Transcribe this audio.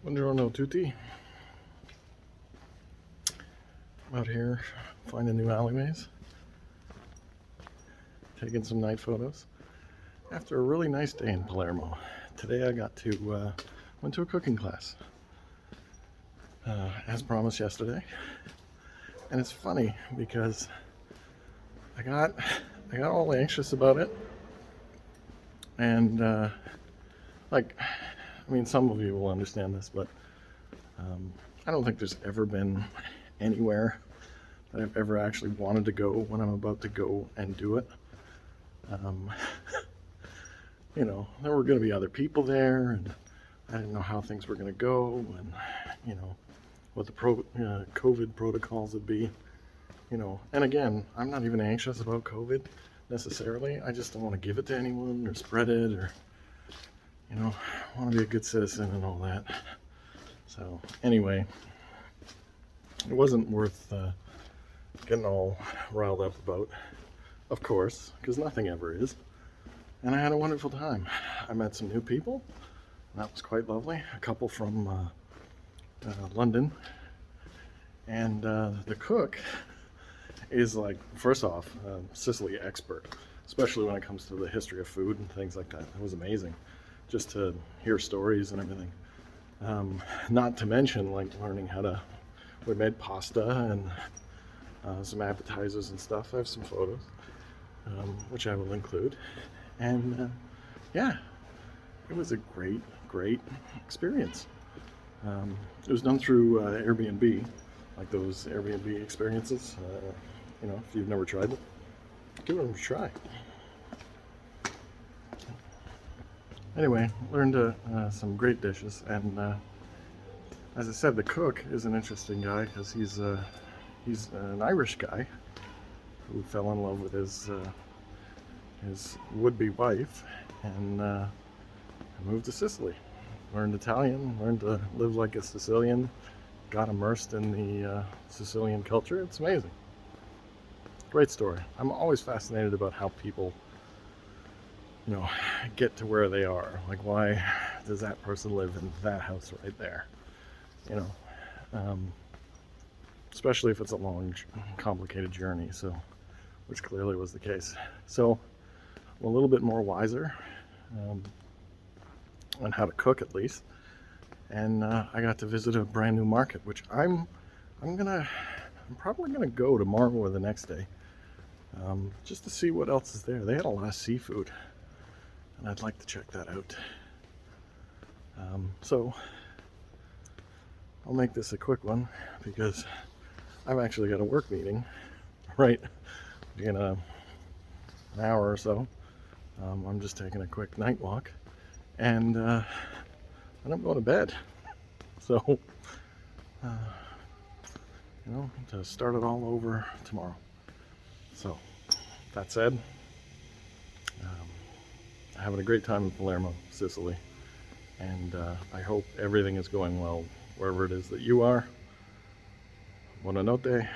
Buongiorno tutti. I'm out here finding new alleyways, taking some night photos after a really nice day in Palermo. Today I got to went to a cooking class as promised yesterday, and it's funny because I got all anxious about it, and some of you will understand this, but I don't think there's ever been anywhere that I've ever actually wanted to go when I'm about to go and do it. There were going to be other people there, and I didn't know how things were going to go, and what the COVID protocols would be. And again, I'm not even anxious about COVID necessarily. I just don't want to give it to anyone or spread it, or want to be a good citizen and all that. So anyway, it wasn't worth getting all riled up about, of course, because nothing ever is. And I had a wonderful time. I met some new people. That was quite lovely. A couple from London. And the cook is, like, first off, Sicily expert, especially when it comes to the history of food and things like that. It was amazing just to hear stories and everything. Not to mention, like, learning we made pasta and some appetizers and stuff. I have some photos, which I will include. And yeah, it was a great experience. It was done through Airbnb, like those Airbnb experiences. If you've never tried them, give them a try. Anyway, learned some great dishes, and as I said, the cook is an interesting guy because he's an Irish guy who fell in love with his would-be wife, and moved to Sicily. Learned Italian, learned to live like a Sicilian, got immersed in the Sicilian culture. It's amazing. Great story. I'm always fascinated about how people, get to where they are. Like, why does that person live in that house right there? Especially if it's a long, complicated journey, which clearly was the case. So I'm a little bit more wiser on how to cook, at least. And I got to visit a brand new market, which I'm probably gonna go tomorrow or the next day, just to see what else is there. They had a lot of seafood, and I'd like to check that out. So I'll make this a quick one because I've actually got a work meeting right in an hour or so. I'm just taking a quick night walk, and then I'm going to bed. So, to start it all over tomorrow. So, that said, having a great time in Palermo, Sicily, and I hope everything is going well wherever it is that you are. Buonanotte.